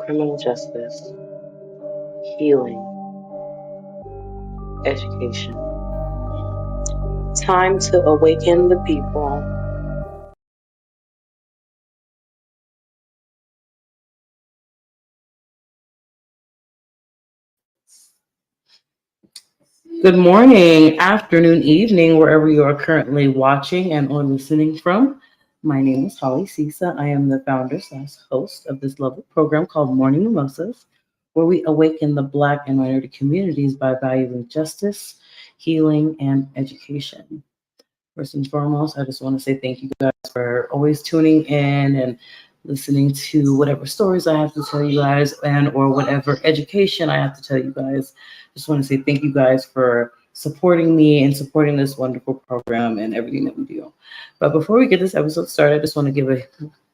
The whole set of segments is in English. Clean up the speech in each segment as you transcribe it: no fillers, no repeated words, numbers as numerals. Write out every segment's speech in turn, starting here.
criminal justice, healing, education. Time to awaken the people. Good morning, afternoon, evening, wherever you are currently watching and or listening from. My name is Holly Cisa. I am the founder slash host of this lovely program called Morning Mimosas, where we awaken the Black and minority communities by valuing justice, healing, and education. First and foremost, I just want to say thank you guys for always tuning in and listening to whatever stories I have to tell you guys and or whatever education I have to tell you guys. Just want to say thank you guys for supporting me and supporting this wonderful program and everything that we do. But before we get this episode started, I just want to give a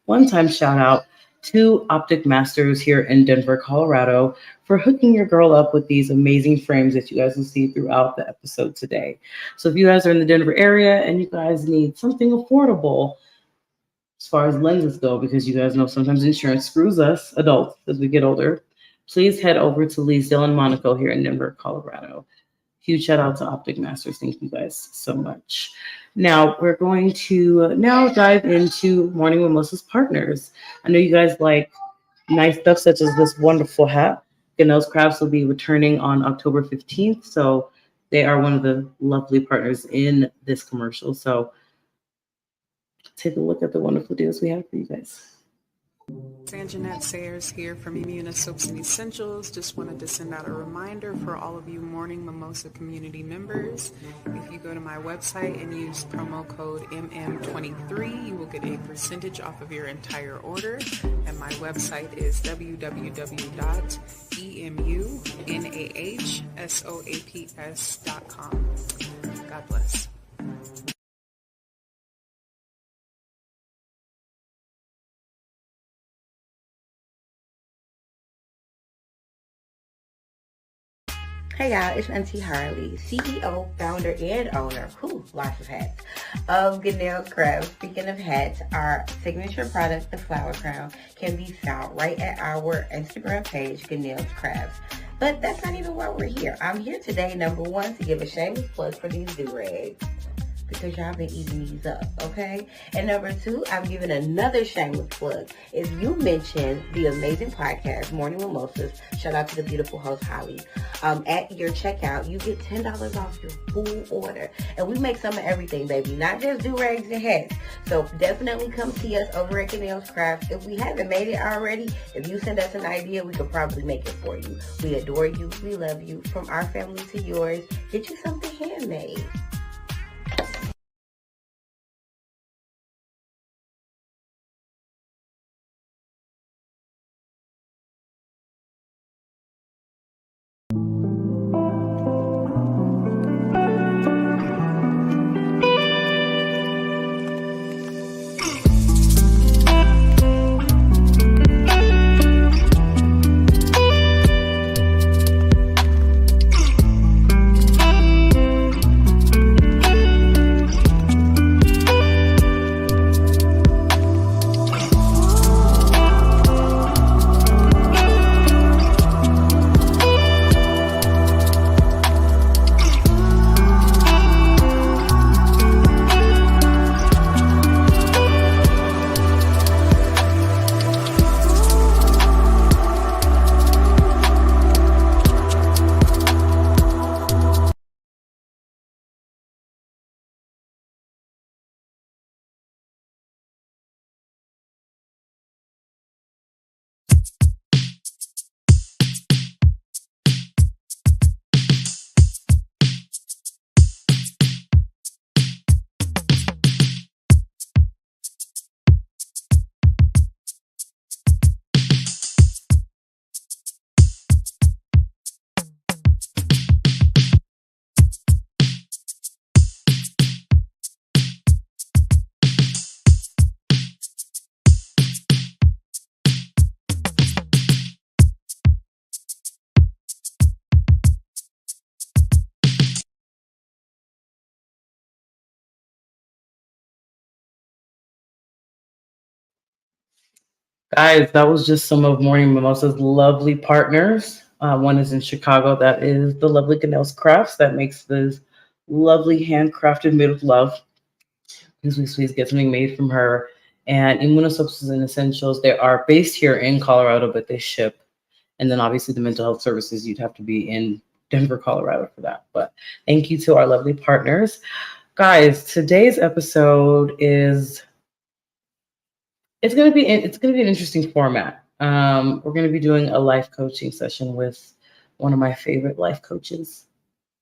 one-time shout out to Optic Masters here in Denver, Colorado, for hooking your girl up with these amazing frames that you guys will see throughout the episode today. So if you guys are in the Denver area and you guys need something affordable as far as lenses go, because you guys know sometimes insurance screws us adults as we get older, please head over to Leesdale and Monaco here in Denver, Colorado. Huge shout out to Optic Masters. Thank you guys so much. Now we're going to now dive into Morning Mimosas partners. I know you guys like nice stuff such as this wonderful hat. Ganell's Crafts will be returning on October 15th. So they are one of the lovely partners in this commercial. So take a look at the wonderful deals we have for you guys. Sanjanette Sayers here from Imuna Soaps and Essentials. Just wanted to send out a reminder for all of you Morning Mimosa community members. If you go to my website and use promo code MM23, you will get a percentage off of your entire order. And my website is www.emunahsoaps.com. God bless. Hey y'all, it's Auntie Harley, CEO, founder, and owner, lots of hats, of Ganell's Crafts. Speaking of hats, our signature product, the flower crown, can be found right at our Instagram page, Ganell's Crafts. But that's not even why we're here. I'm here today, number one, to give a shameless plug for these do-rags, because y'all been eating these up, okay? And number two, I'm giving another shameless plug. If you mention the amazing podcast, Morning Mimosas, shout out to the beautiful host, Holly, at your checkout, you get $10 off your full order. And we make some of everything, baby, not just do-rags and hats. So definitely come see us over at Ganell's Crafts. If we haven't made it already, if you send us an idea, we could probably make it for you. We adore you. We love you. From our family to yours, get you something handmade. Guys, that was just some of Morning Mimosa's lovely partners. One is in Chicago. That is the lovely Ganelle's Crafts that makes this lovely handcrafted made with love. Usually Sweets get something made from her. And Immunosubstances and Essentials, they are based here in Colorado, but they ship. And then obviously the mental health services, you'd have to be in Denver, Colorado for that. But thank you to our lovely partners. Guys, today's episode is it's gonna be an interesting format. We're gonna be doing a life coaching session with one of my favorite life coaches.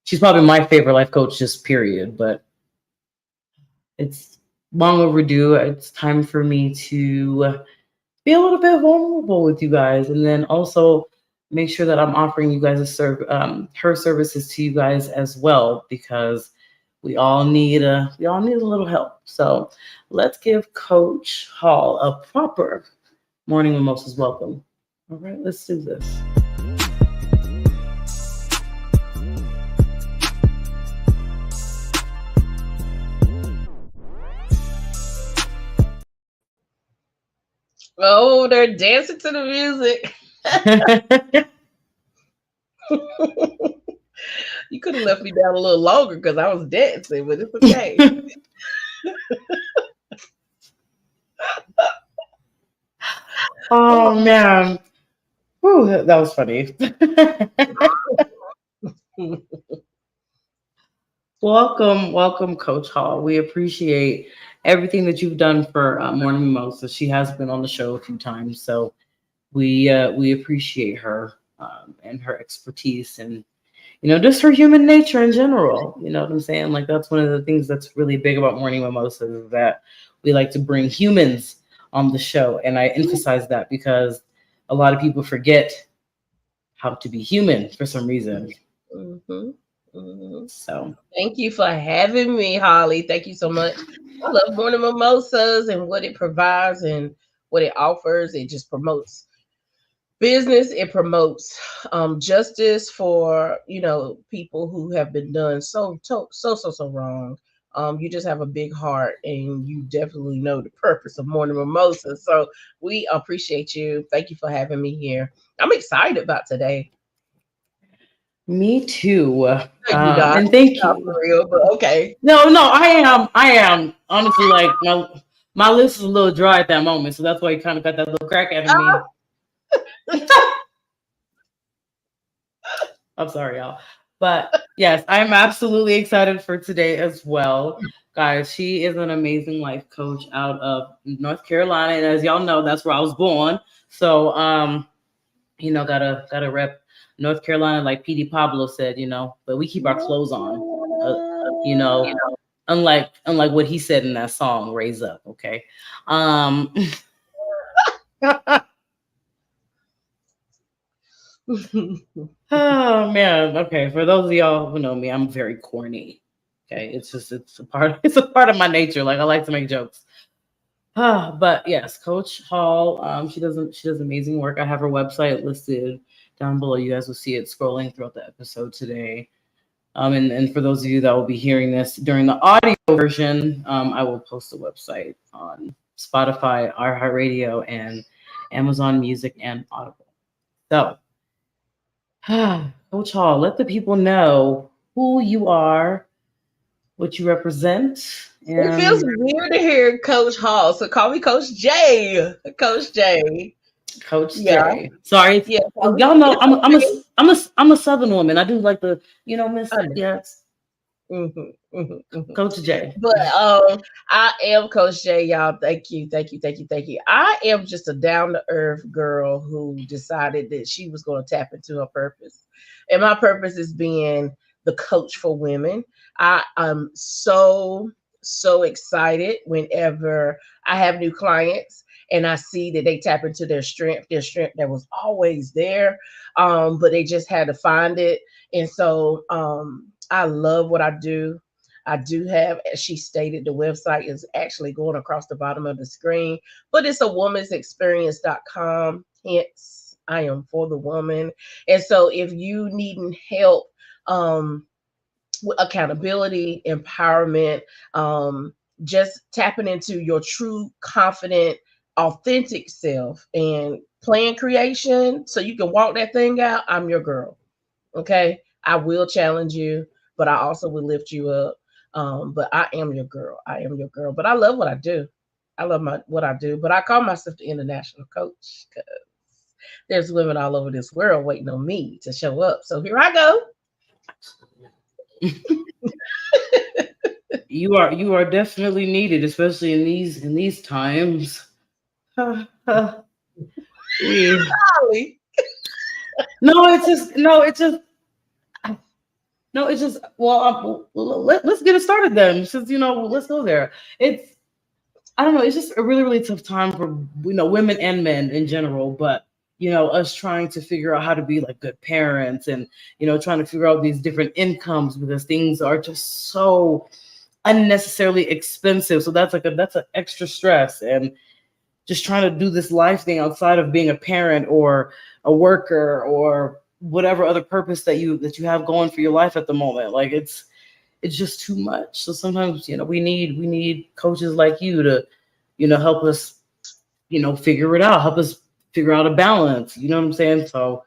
She's probably my favorite life coach, just period. But it's long overdue. It's time for me to be a little bit vulnerable with you guys, and then also make sure that I'm offering you guys her services to you guys as well, because we all need a little help. So let's give Coach Hall a proper morning mimosas welcome. All right, let's do this. Oh, they're dancing to the music. You could have left me down a little longer because I was dancing, but it's okay. Oh man. Whew, that was funny. Welcome, Coach Hall. We appreciate everything that you've done for Morning Mimosa. She has been on the show a few times, so we appreciate her and her expertise, and just her human nature in general. You know what I'm saying? Like, that's one of the things that's really big about Morning Mimosa, is that we like to bring humans on the show, and I emphasize that because a lot of people forget how to be human for some reason. Mm-hmm. Mm-hmm. So Thank you for having me, Holly. Thank you so much. I love Morning Mimosas and what it provides and what it offers. It just promotes business. It promotes justice for people who have been done so wrong. You just have a big heart, and you definitely know the purpose of Morning Mimosa. So we appreciate you. Thank you for having me here. I'm excited about today. me too. You not, And thank not for you. real, but okay. No, I am. Honestly, like my lips is a little dry at that moment, so that's why you kind of got that little crack out of me. I'm sorry, y'all. But yes, I'm absolutely excited for today as well. Guys, she is an amazing life coach out of North Carolina. And as y'all know, that's where I was born. So gotta rep North Carolina, like PD Pablo said, but we keep our clothes on. You know, unlike what he said in that song, Raise Up, okay? Um Oh man, okay. For those of y'all who know me, I'm very corny. Okay, it's a part it's a part of my nature. Like, I like to make jokes. But yes, Coach Hall, she does amazing work. I have her website listed down below. You guys will see it scrolling throughout the episode today. And for those of you that will be hearing this during the audio version, I will post the website on Spotify, iHeartRadio, and Amazon Music and Audible. So, Coach Hall, let the people know who you are, what you represent, It feels and weird to hear Coach Hall, so call me Coach J. Coach J. Coach Yeah, J. Sorry, yeah. y'all know It's okay. I'm a Southern woman. I do like the Miss, I know. yes, Mhm. Coach J. But I am Coach J, y'all. Thank you, thank you, thank you, thank you. I am just a down to earth girl who decided that she was going to tap into her purpose, and my purpose is being the coach for women. I am so excited whenever I have new clients and I see that they tap into their strength that was always there, but they just had to find it. And so I love what I do. I do have, as she stated, the website is actually going across the bottom of the screen, but it's a womansexperience.com. Hence, I am for the woman. And so if you needing help, with accountability, empowerment, just tapping into your true confident authentic self and plan creation so you can walk that thing out, I'm your girl. Okay. I will challenge you, but I also will lift you up. But I am your girl. I am your girl. But I love what I do. I love what I do. But I call myself the international coach because there's women all over this world waiting on me to show up. So here I go. You are definitely needed, especially in these times. we Golly. no, it's just no, it's just no, it's just let's get it started then. Since let's go there. It's I don't know. It's just a really really tough time for women and men in general, but us trying to figure out how to be like good parents and trying to figure out these different incomes because things are just so unnecessarily expensive. So that's an extra stress and just trying to do this life thing outside of being a parent or a worker or whatever other purpose that you have going for your life at the moment. Like it's just too much. So sometimes we need coaches like you to help us figure it out, help us figure out a balance. You know what I'm saying? So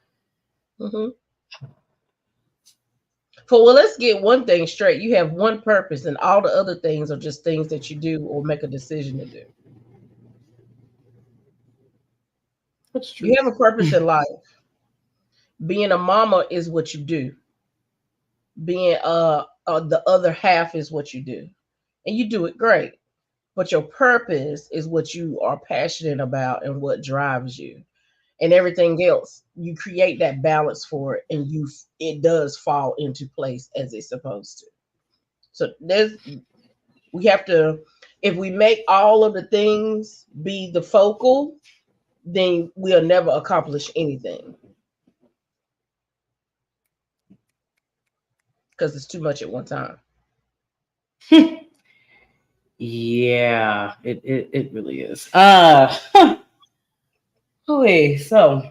Mm-hmm. Well, let's get one thing straight. You have one purpose, and all the other things are just things that you do or make a decision to do. that's true. You have a purpose in life. Being a mama is what you do. Being the other half is what you do, and you do it great. But your purpose is what you are passionate about and what drives you, and everything else you create that balance for it, and it does fall into place as it's supposed to. So we have to, if we make all of the things be the focal, then we'll never accomplish anything because it's too much at one time. Yeah, it really is. Okay, so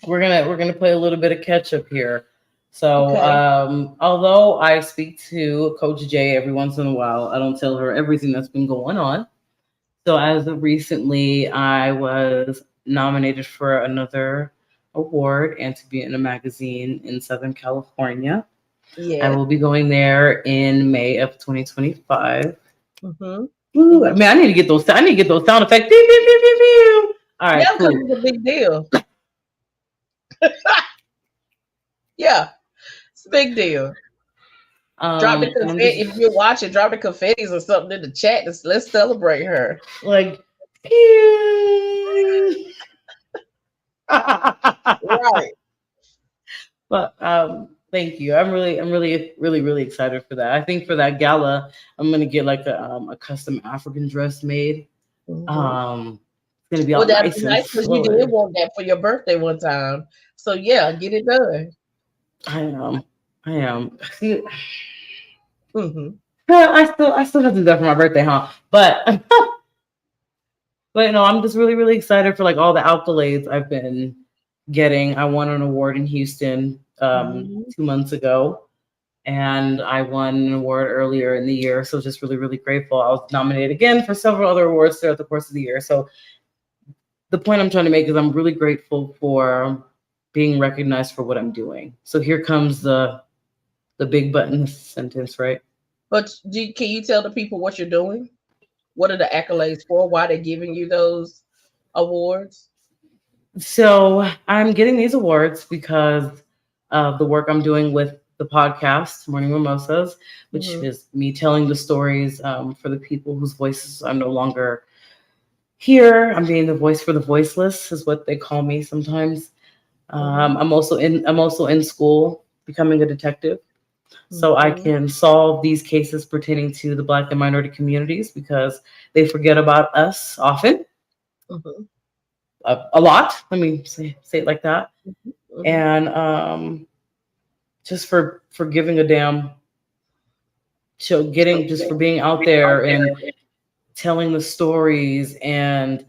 we're gonna play a little bit of catch up here. So Okay. although I speak to Coach Jay every once in a while, I don't tell her everything that's been going on. So as of recently, I was nominated for another award and to be in a magazine in Southern California. I Yeah. will be going there in May of 2025. Mm-hmm. Ooh, I mean, I need to get those. I need to get those sound effects. Pew, pew, pew, pew, pew. All right, Yeah, because cool. it's a big deal. Yeah, it's a big deal. Drop the And I'm confetti if you're just watching. Drop the confettis or something in the chat. Let's celebrate her. like, pew. Right. But thank you. I'm really excited for that. I think for that gala, I'm gonna get like a custom African dress made. Hmm. Um, it's gonna be Well, all that'd be nice and nice because you did flowy. want that for your birthday one time. So yeah, get it done. I am. I am. See, Hmm. I still have to do that for my birthday, huh? But but no, I'm just really really excited for like all the accolades I've been getting. I won an award in Houston Hmm. 2 months ago, and I won an award earlier in the year. So just really really grateful. I was nominated again for several other awards throughout the course of the year. So the point I'm trying to make is I'm really grateful for being recognized for what I'm doing. So here comes the big button sentence, right? But can you tell the people what you're doing? What are the accolades for? Why they're giving you those awards? So I'm getting these awards because of the work I'm doing with the podcast, Morning Mimosas, which Hmm. is me telling the stories for the people whose voices are no longer here. I'm being the voice for the voiceless, is what they call me sometimes. Hmm. I'm also in school becoming a detective, so I Hmm. can solve these cases pertaining to the Black and minority communities because they forget about us often, Hmm. a lot. Let me say it like that. Hmm. And just for giving a damn, so getting just for being out there and telling the stories and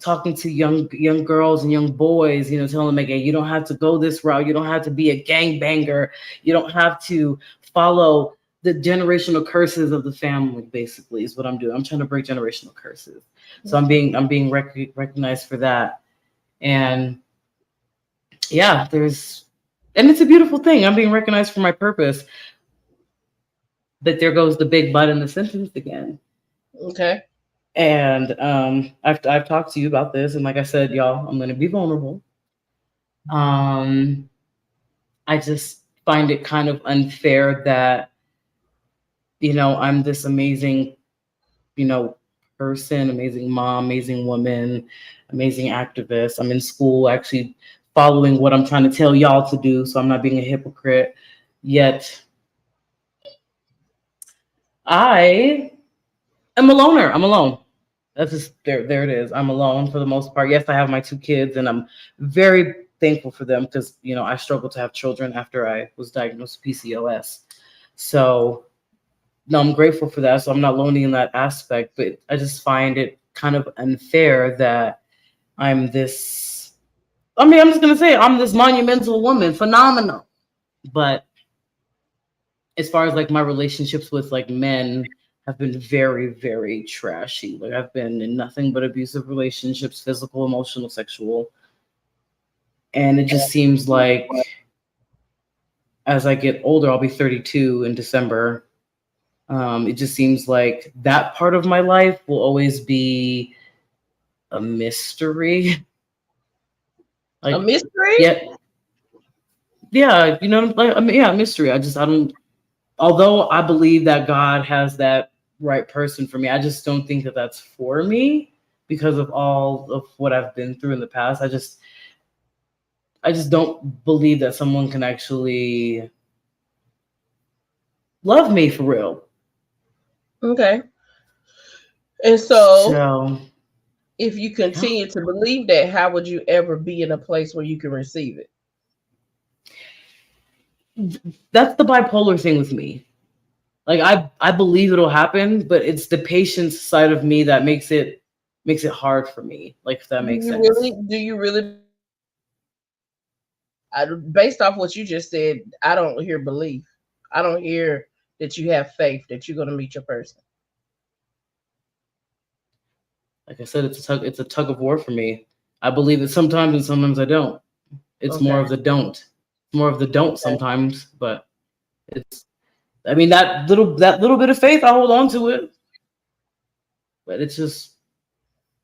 talking to young girls and young boys, telling them, like, hey, you don't have to go this route, you don't have to be a gangbanger, you don't have to follow the generational curses of the family, basically, is what I'm doing. I'm trying to break generational curses. So I'm being recognized for that. And yeah, and it's a beautiful thing. I'm being recognized for my purpose. But there goes the big but in the sentence again. Okay. And I've talked to you about this, and like I said, y'all, I'm going to be vulnerable. Um, I just find it kind of unfair that I'm this amazing, person, amazing mom, amazing woman, amazing activist. I'm in school actually following what I'm trying to tell y'all to do, so I'm not being a hypocrite. Yet I am a loner. I'm alone. That's just there it is. I'm alone for the most part. Yes, I have my 2 kids and I'm very thankful for them because I struggled to have children after I was diagnosed with PCOS. So no, I'm grateful for that. So I'm not lonely in that aspect, but I just find it kind of unfair that I'm this. I mean, I'm just gonna say I'm this monumental woman, phenomenal. But as far as like my relationships with like men have been very, very trashy. Like I've been in nothing but abusive relationships, physical, emotional, sexual. And it just seems like as I get older, I'll be 32 in December. It just seems like that part of my life will always be a mystery. A Like, mystery? yeah, like, I mean, yeah, mystery. I don't, although I believe that God has that right person for me, I just don't think that that's for me because of all of what I've been through in the past. I just don't believe that someone can actually love me for real. Okay. And so, So, if you yeah, continue to believe that, how would you ever be in a place where you can receive it? that's the bipolar thing with me. Like I believe it'll happen, but it's the patience side of me that makes it hard for me. Like if that Do makes you sense. really? Do you really? Based off what you just said, I don't hear belief. I don't hear that you have faith that you're going to meet your person. Like I said, it's a tug of war for me. I believe it sometimes and sometimes I don't. It's more Okay. of the don't. It's more of the don't Okay. sometimes, but it's I mean that little bit of faith, I hold on to it. But it's just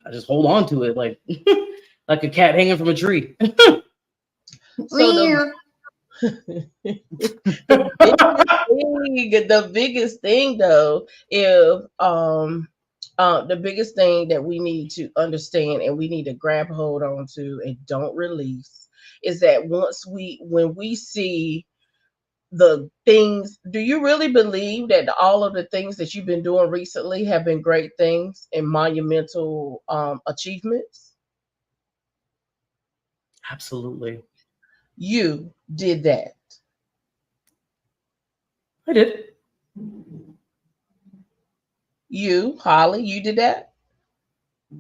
I just hold on to it like like a cat hanging from a tree. So the biggest thing though, if the biggest thing that we need to understand and we need to grab hold on to and don't release is that when we see the things, do you really believe that all of the things that you've been doing recently have been great things and monumental achievements? Absolutely. You did that. I did. You, Holly, you did that.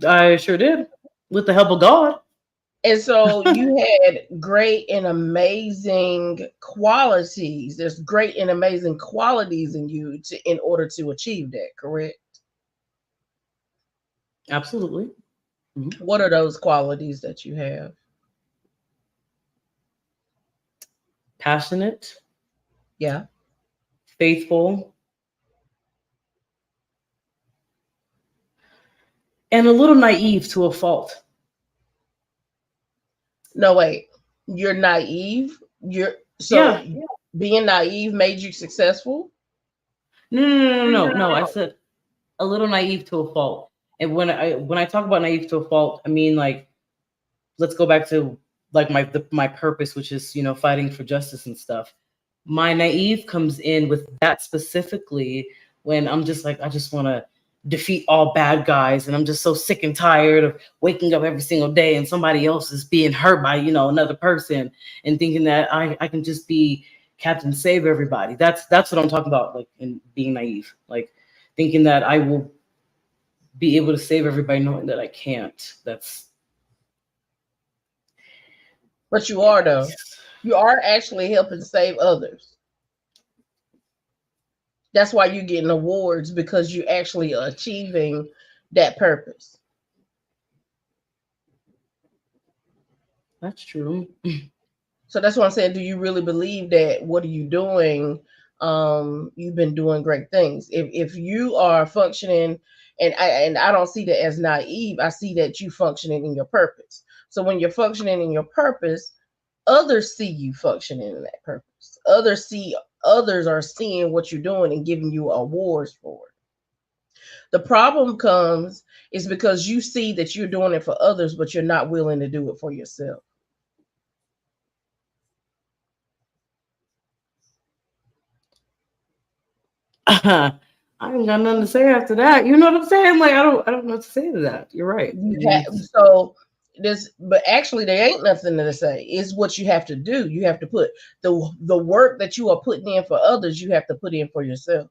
I sure did. With the help of God. And so you had great and amazing qualities. There's great and amazing qualities in you in order to achieve that, correct? Absolutely. Mhm. What are those qualities that you have? Passionate, Yeah. faithful, and a little naive to a fault. No, wait. You're naive. Yeah. Being naive made you successful. No, no, no, no, no, no. I said a little naive to a fault. And when I talk about naive to a fault, I mean like let's go back to like my purpose, which is fighting for justice and stuff. My naive comes in with that specifically when I'm just like I just want to defeat all bad guys, and I'm just so sick and tired of waking up every single day and somebody else is being hurt by another person, and thinking that I can just be Captain Save everybody. That's what I'm talking about, like in being naive, like thinking that I will be able to save everybody knowing that I can't. That's But you are, though. yes. You are actually helping save others. That's why you're getting awards, because you're actually achieving that purpose. That's true. So that's what I'm saying. Do you really believe that what are you doing? You've been doing great things. If you are functioning, and I don't see that as naive, I see that you functioning in your purpose. So when you're functioning in your purpose, others see you functioning in that purpose. Others are seeing what you're doing and giving you awards for it. The problem comes is because you see that you're doing it for others, but you're not willing to do it for yourself. I ain't got nothing to say after that. You know what I'm saying? Like I don't know what to say to that. You're right. You have so this, but actually there ain't nothing to say. It's what you have to do. You have to put the work that you are putting in for others, you have to put in for yourself.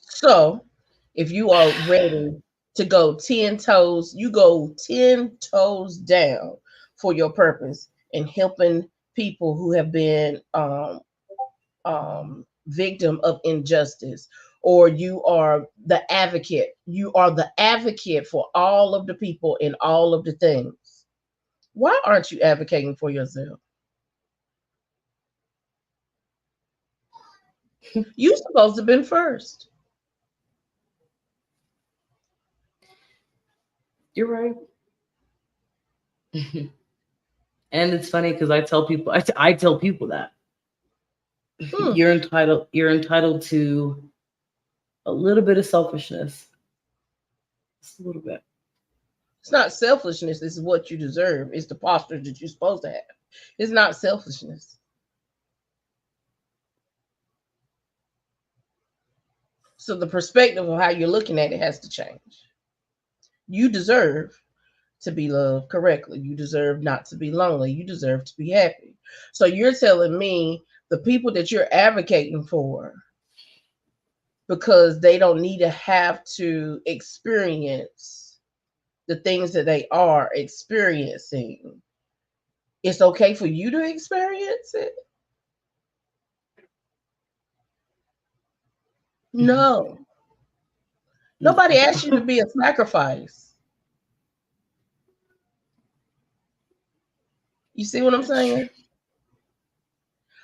So if you are ready to go 10 toes, you go 10 toes down for your purpose and helping people who have been victim of injustice, or you are the advocate for all of the people and all of the things. Why aren't you advocating for yourself? You supposed to have been first. You're right. And it's funny because I tell people that Hmm. you're entitled to a little bit of selfishness. Just a little bit. It's not selfishness. This is what you deserve. It's the posture that you're supposed to have. It's not selfishness. So the perspective of how you're looking at it has to change. You deserve to be loved correctly. You deserve not to be lonely. You deserve to be happy. So you're telling me the people that you're advocating for, because they don't need to have to experience the things that they are experiencing, it's okay for you to experience it? No. Nobody asked you to be a sacrifice. You see what I'm That's true. saying?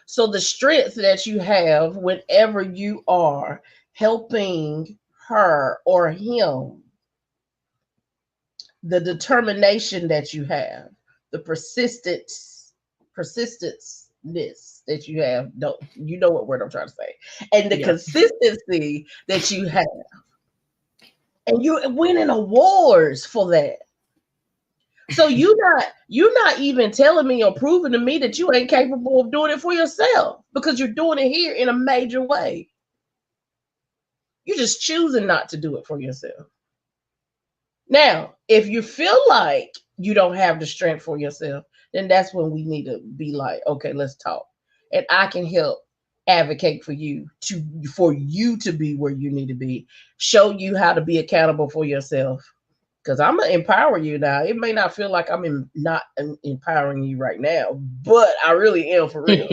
So the strength that you have whenever you are helping her or him, the determination that you have, the persistenceness that you have, don't you know what word I'm trying to say? And the Yeah. consistency that you have. And you're winning awards for that. So you're not even telling me or proving to me that you ain't capable of doing it for yourself, because you're doing it here in a major way. You're just choosing not to do it for yourself. Now, if you feel like you don't have the strength for yourself, then that's when we need to be like, okay, let's talk. And I can help advocate for you to be where you need to be, show you how to be accountable for yourself. Because I'm gonna empower you now. It may not feel like not empowering you right now, but I really am for real.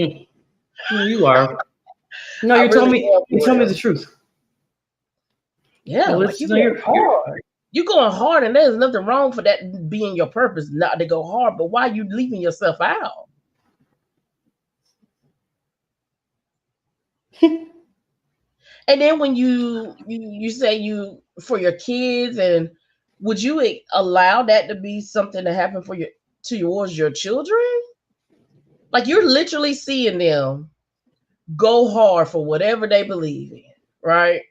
No, you are. No, I you told really me am you for told me real. the truth. Yeah, No, like let's you no, going you're hard. You going hard, and there's nothing wrong for that being your purpose, not to go hard. But why are you leaving yourself out? And then when you say you for your kids, and would you allow that to be something to happen for your towards your children? Like you're literally seeing them go hard for whatever they believe in, right?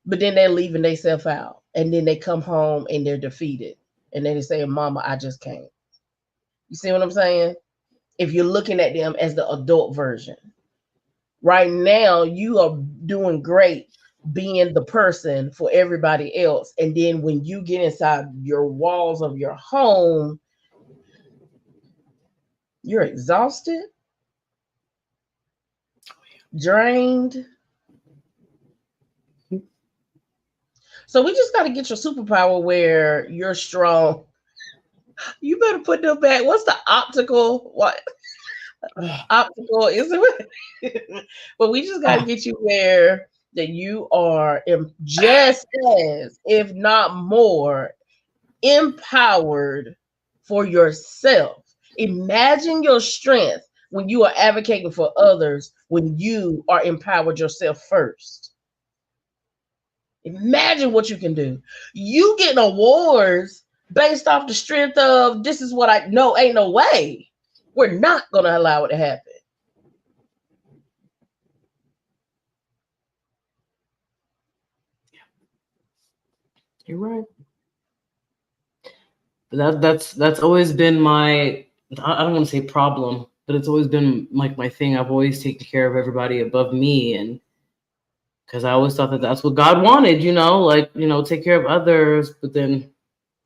But then they're leaving themselves out, and then they come home and they're defeated, and then they say, "Mama, I just can't." You see what I'm saying? If you're looking at them as the adult version, right now you are doing great being the person for everybody else, and then when you get inside your walls of your home, you're exhausted, drained. So we just got to get your superpower where you're strong You better put them back. What's the optical? What optical is it? But we just got to get you where that you are just as, if not more, empowered for yourself. Imagine your strength when you are advocating for others, when you are empowered yourself first. Imagine what you can do. You getting awards based off the strength of this is what I know. Ain't no way. We're not going to allow it to happen. You're right. That's always been my, I don't want to say problem, but it's always been like my thing. I've always taken care of everybody above me, and because I always thought that that's what God wanted, like take care of others. But then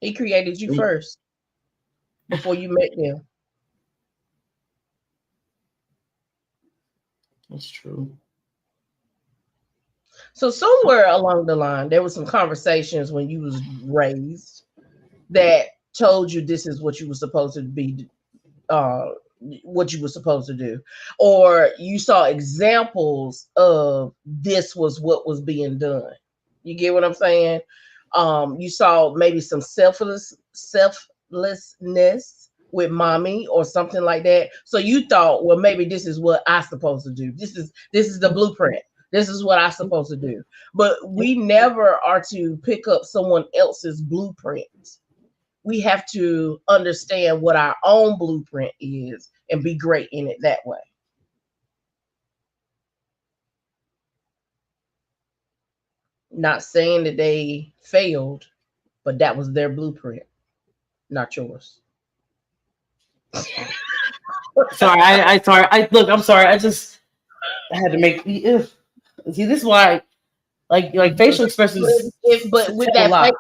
He created you first before you met them. That's true. So somewhere along the line, there was some conversations when you was raised that told you this is what you were supposed to be, what you were supposed to do, or you saw examples of this was what was being done. You get what I'm saying? You saw maybe some selflessness with mommy or something like that. So you thought, well, maybe this is what I'm supposed to do. This is the blueprint. This is what I'm supposed to do. But we never are to pick up someone else's blueprint. We have to understand what our own blueprint is and be great in it that way. Not saying that they failed, but that was their blueprint, not yours. Sorry, I'm sorry. I had to make. Ugh. See, this is why, like facial expressions. But with tell a that lot.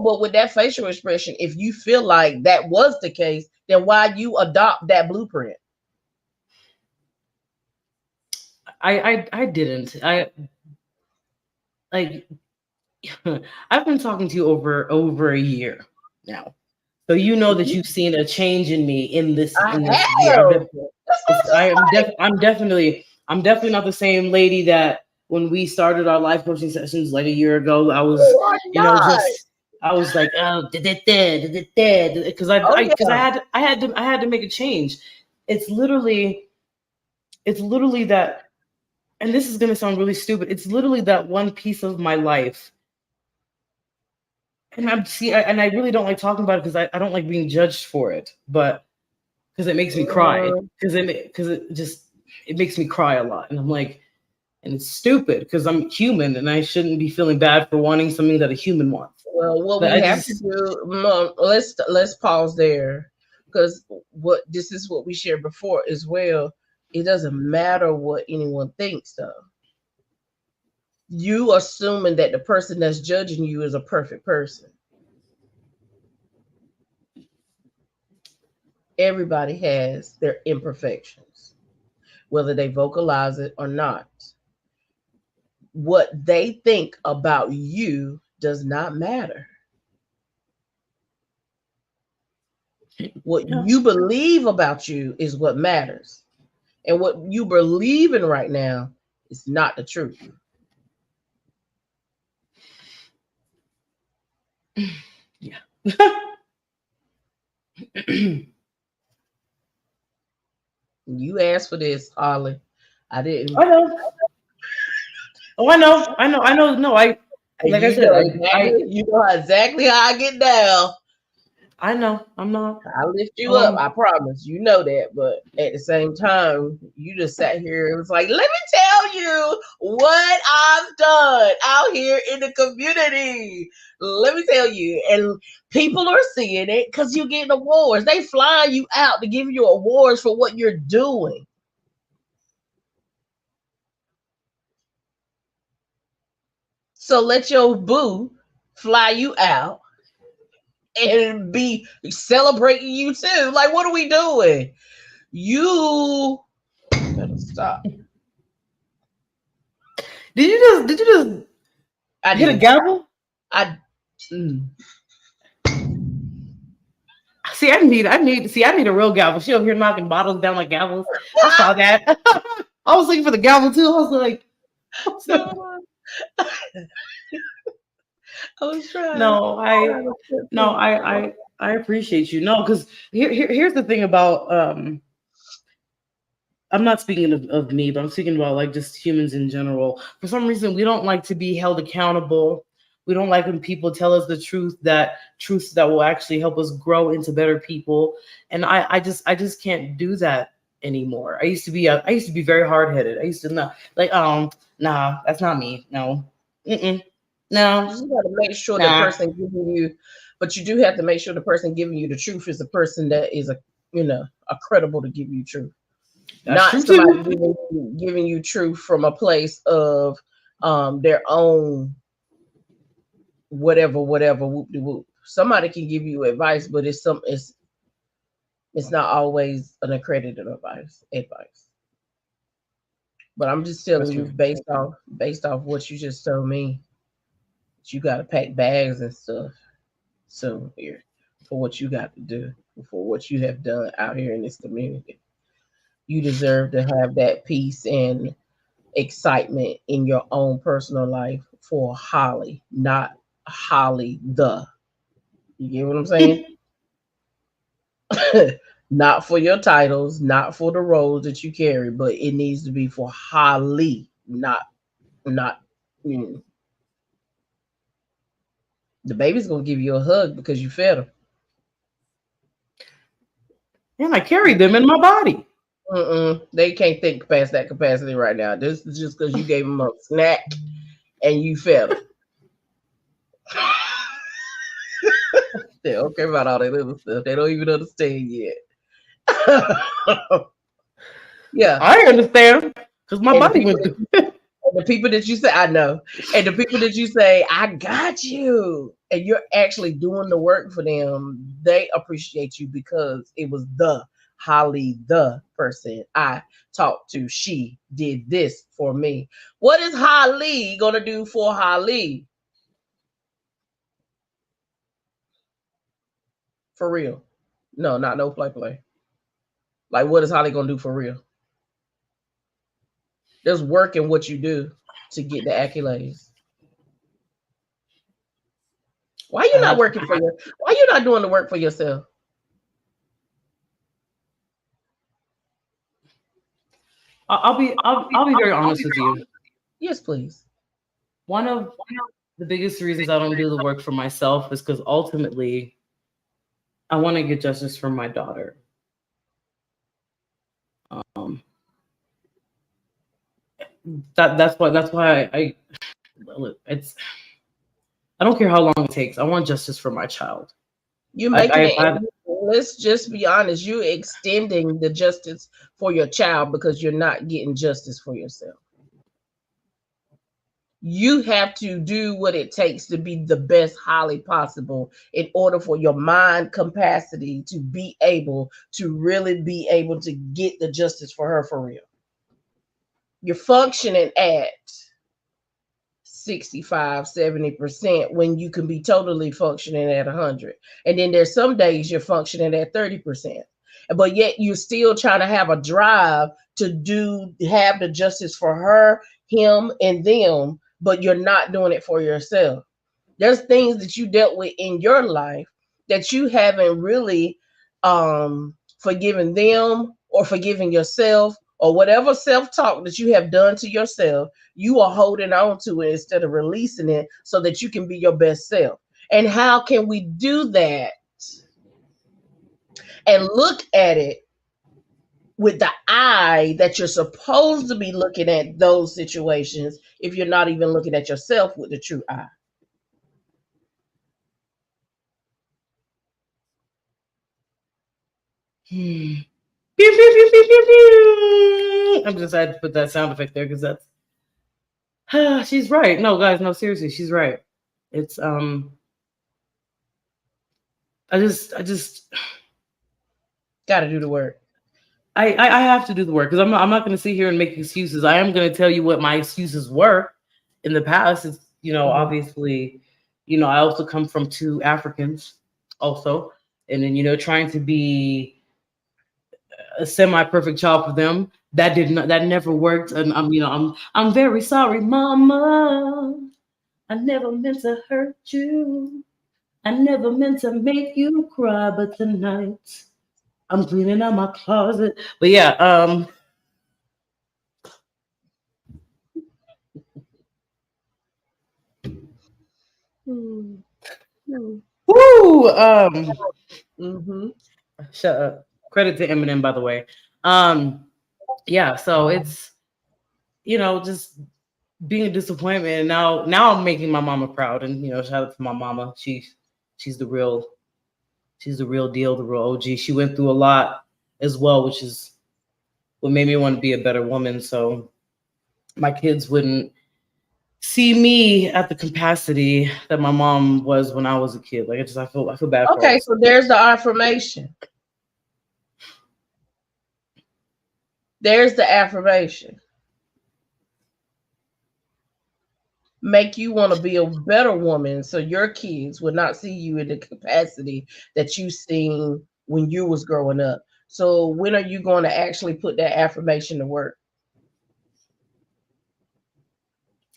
but with that facial expression, if you feel like that was the case, then why you adopt that blueprint? I didn't. Like I've been talking to you over a year now. So you know that you've seen a change in me in this I year. have. That's what I'm definitely not the same lady that when we started our life coaching sessions like a year ago. I was, you are not. I was like, oh, because Oh because yeah. I had to make a change. It's literally that, and this is gonna sound really stupid. It's literally that one piece of my life. And and I really don't like talking about it because I don't like being judged for it, but because it makes me cry. Because it makes me cry a lot, and I'm like, and it's stupid because I'm human and I shouldn't be feeling bad for wanting something that a human wants. Well, what But we have to do, Mom, let's pause there, because what this is what we shared before as well. It doesn't matter what anyone thinks, though. You assuming that the person that's judging you is a perfect person. Everybody has their imperfections, whether they vocalize it or not. What they think about you does not matter. What you believe about you is what matters. And what you believe in right now is not the truth. Yeah. You asked for this, Holly. I didn't. I know. Oh, I know. No, I like I said, You know exactly how I get down. I know. I'm not. I lift you up, I promise. You know that, but at the same time, you just sat here and was like, "Let me tell you what I've done out here in the community. Let me tell you." And people are seeing it because you're getting awards. They fly you out to give you awards for what you're doing. So let your boo fly you out and be celebrating you too. Like, what are we doing? You better stop. Did you just I hit a did. gavel? I mm. I need a real gavel. She over here knocking bottles down like gavels. I saw that. I was looking for the gavel too. I was like, No, I was trying. no, I appreciate you. No, because here's the thing about I'm not speaking of me, but I'm speaking about like just humans in general. For some reason, we don't like to be held accountable. We don't like when people tell us the truths that will actually help us grow into better people. And I just can't do that anymore. I used to be very hard headed. I used to not like nah, that's not me. No, mm-mm, You no, just got to make sure the nah. person giving you, but you do have to make sure the person giving you the truth is a person that is a credible to give you truth, That's not true somebody too. giving you truth from a place of their own whatever whoop de whoop. Somebody can give you advice, but it's not always an accredited advice. But I'm just That's telling you true. based off what you just told me, that you got to pack bags and stuff soon here for what you got to do, for what you have done out here in this community. You deserve to have that peace and excitement in your own personal life for Holly, not Holly the. You get what I'm saying? Not for your titles, not for the roles that you carry, but it needs to be for Holly, not. mm. The baby's gonna give you a hug because you fed him. And I carried them in my body. They can't think past that capacity right now. This is just because you gave them a snack and you fed them. They don't care about all that other stuff. They don't even understand yet. Yeah, I understand because my and the body people went that through. the people that you say I know, and the people that you say I got you, and you're actually doing the work for them, they appreciate you because it was the Holly, the person I talked to. She did this for me. What is Holly gonna do for Holly? For real? No, not no play. Like, what is Holly gonna do for real? There's work in what you do to get the accolades. Why you I not have. working for your? Why you not doing the work for yourself? I'll be very honest with you. Yes, please. One of the biggest reasons I don't do the work for myself is because ultimately I want to get justice for my daughter. Um, that's why it's I don't care how long it takes. I want justice for my child. You're Like making I've it. had Let's just be honest. You're extending the justice for your child because you're not getting justice for yourself. You have to do what it takes to be the best Holly possible in order for your mind capacity to be able to really be able to get the justice for her for real. You're functioning at 65, 70% when you can be totally functioning at 100. And then there's some days you're functioning at 30%. But yet you're still trying to have a drive to have the justice for her, him, and them, but you're not doing it for yourself. There's things that you dealt with in your life that you haven't really forgiven them or forgiven yourself or whatever self-talk that you have done to yourself, you are holding on to it instead of releasing it so that you can be your best self. And how can we do that and look at it with the eye that you're supposed to be looking at those situations if you're not even looking at yourself with the true eye? pew, pew, pew, pew, pew, pew. I'm just had to put that sound effect there because that's she's right. No, guys, no, seriously, she's right. It's I just Got to do the work. I have to do the work because I'm not going to sit here and make excuses. I am going to tell you what my excuses were in the past. It's Mhm. obviously I also come from two Africans also, and then trying to be a semi-perfect child for them. That never worked, and I'm very sorry, Mama. I never meant to hurt you. I never meant to make you cry, but tonight I'm cleaning out my closet. But yeah, Hmm. Hmm. woo, Mm-hmm. shut up. Credit to Eminem, by the way. Um, yeah, so it's just being a disappointment, and now I'm making my mama proud, and shout out to my mama. She's the real she's the real deal, the real OG. She went through a lot as well, which is what made me want to be a better woman. So my kids wouldn't see me at the capacity that my mom was when I was a kid. Like I feel bad for Okay, her. so there's the affirmation. There's the affirmation. Make you want to be a better woman so your kids would not see you in the capacity that you seen when you was growing up. So when are you going to actually put that affirmation to work?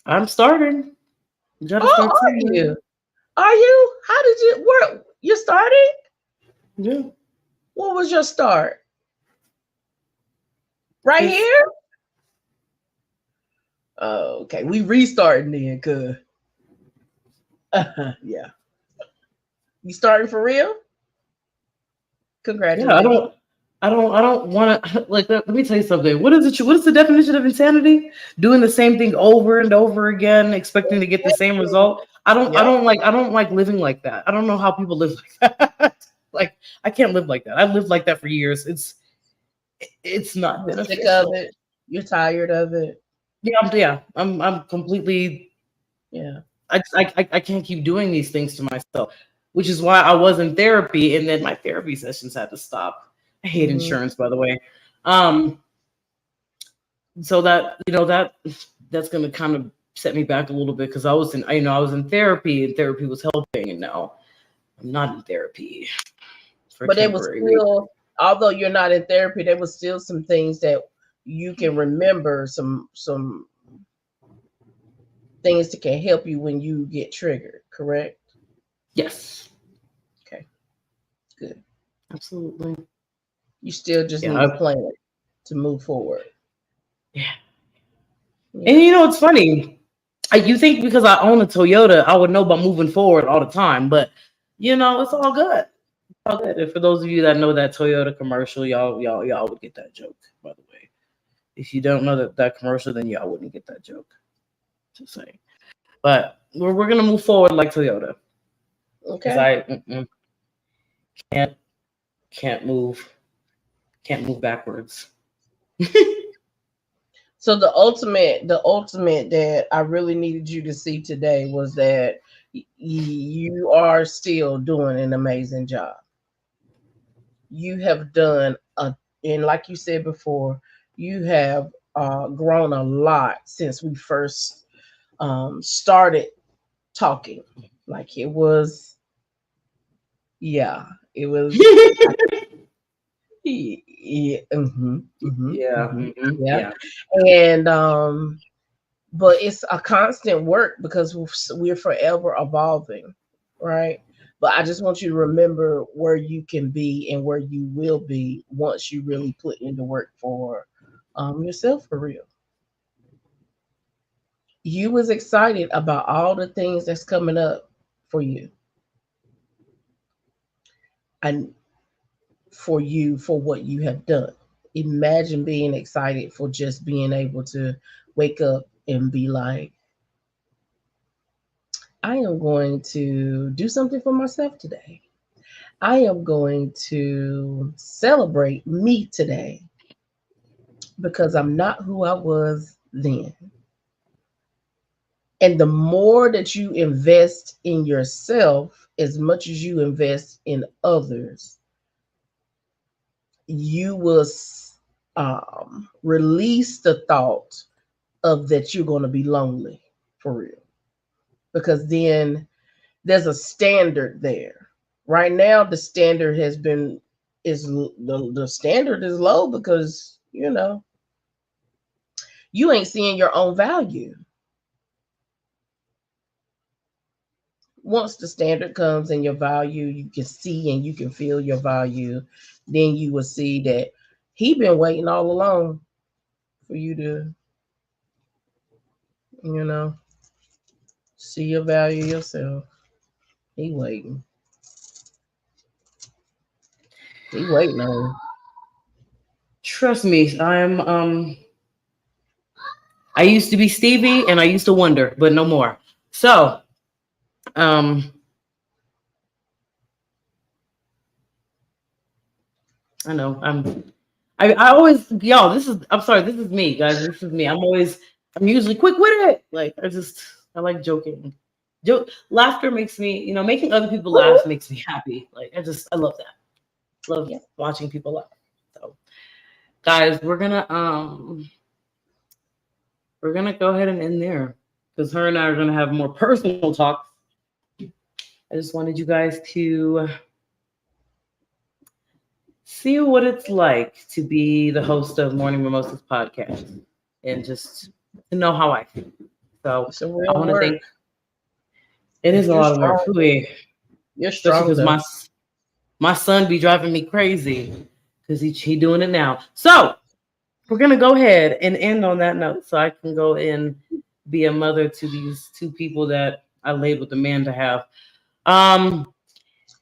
I'm starting. You gotta Oh, start are somewhere. you? Are you? How did you work? You started? Yeah. What was your start? Right It's here? Oh, okay. We restarting then, cuz. Yeah. You starting for real? yeah, I Congratulations. don't I don't want to like let me tell you something. What is the definition of insanity? Doing the same thing over and over again, expecting to get the same result. Yep. I don't like living like that. I don't know how people live like that. Like I can't live like that. I lived like that for years. It's not You're sick of beneficial. it. You're tired of it. I'm completely Yeah. I can't keep doing these things to myself, which is why I was in therapy, and then my therapy sessions had to stop. I hate Hmm. insurance, by the way. Um, so that that's gonna kind of set me back a little bit because I was in therapy, and therapy was helping, and now I'm not in therapy for But there was temporary reasons. still, although you're not in therapy, there was still some things that you can remember, some things that can help you when you get triggered, correct? Yes, Okay, good. absolutely. You still just Yeah, need a plan to move forward. yeah. And Yeah. it's funny. You think because I own a Toyota, I would know about moving forward all the time, but it's all good. All good. And for those of you that know that Toyota commercial, y'all would get that joke. By the way, if you don't know that commercial, then y'all wouldn't get that joke. Just saying. But we're gonna move forward like Toyota because Okay. I can't can't move can't move backwards. So the ultimate that I really needed you to see today was that you are still doing an amazing job. You have done and like you said before, you have grown a lot since we first started talking. Like it was, yeah, it was, yeah, Yeah, yeah, yeah. and but it's a constant work because we're forever evolving, right? But I just want you to remember where you can be and where you will be once you really put in the work for yourself for real. You was excited about all the things that's coming up for you and for you for what you have done. Imagine being excited for just being able to wake up and be like, I am going to do something for myself today. I am going to celebrate me today because I'm not who I was then. And the more that you invest in yourself, as much as you invest in others, you will release the thought of that you're going to be lonely for real. Because then there's a standard there, right now the standard the standard is low because you ain't seeing your own value. Once the standard comes and your value, you can see and you can feel your value, then you will see that he been waiting all along for you to, see your value yourself. He waiting. He waiting on you. Trust me, I used to be Stevie and I used to wonder, but no more. So, I know I always, y'all, I'm sorry, this is me, guys. This is me. I'm usually quick with it. Like, I like joking. Laughter makes me, making other people laugh makes me happy. Like, I love that. Love watching people laugh. So, guys, we're gonna go ahead and end there because her and I are gonna have more personal talks. I just wanted you guys to see what it's like to be the host of Morning Mimosas podcast and just to know how I feel. So It's a real I want to work. thank. It is a lot of work. You're strong, especially because my son be driving me crazy because he doing it now. So we're gonna go ahead and end on that note, so I can go and be a mother to these two people that I laid with the man to have. And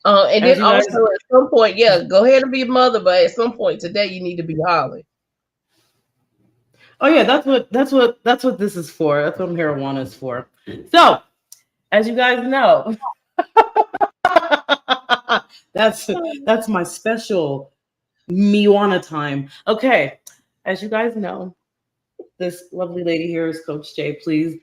then also at some point, go ahead and be a mother, but at some point today you need to be Holly. Oh yeah, that's what this is for. That's what marijuana is for. So, as you guys know, that's my special marijuana time. Okay, as you guys know, this lovely lady here is Coach J. Please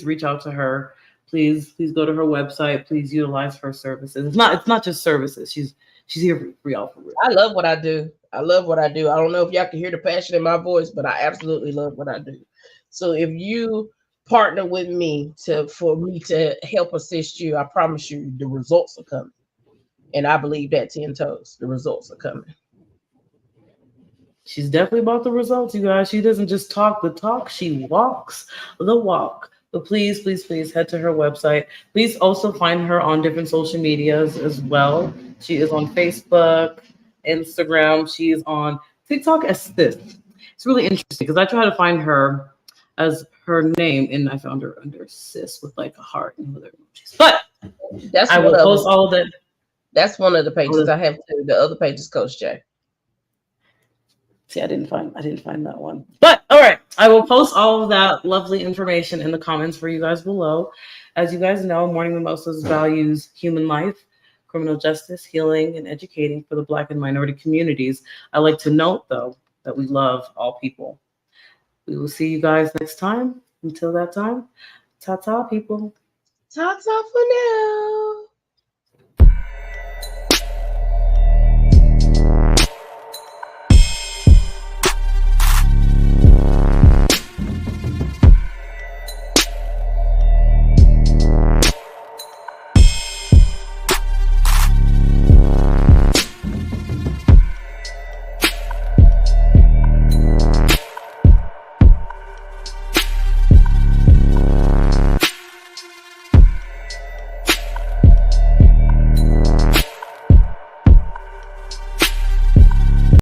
reach out to her. Please go to her website. Please utilize her services. It's not just services. She's here for y'all for real. I love what I do. I don't know if y'all can hear the passion in my voice, but I absolutely love what I do. So if you partner with me for me to help assist you, I promise you the results are coming. And I believe that 10 toes. The results are coming. She's definitely about the results, you guys. She doesn't just talk the talk, she walks the walk. But please head to her website. Please also find her on different social medias as well. She is on Facebook, Instagram. She is on TikTok as this. It's really interesting because I try to find her as her name, and I found her under sis with like a heart and other emojis. But I will post all of that. That's one of the pages I have too. The other page is Coach J. See, I didn't find that one. But all right, I will post all of that lovely information in the comments for you guys below. As you guys know, Morning Mimosas values human life, criminal justice, healing, and educating for the Black and minority communities. I like to note, though, that we love all people. We will see you guys next time. Until that time, ta-ta, people. Ta-ta for now.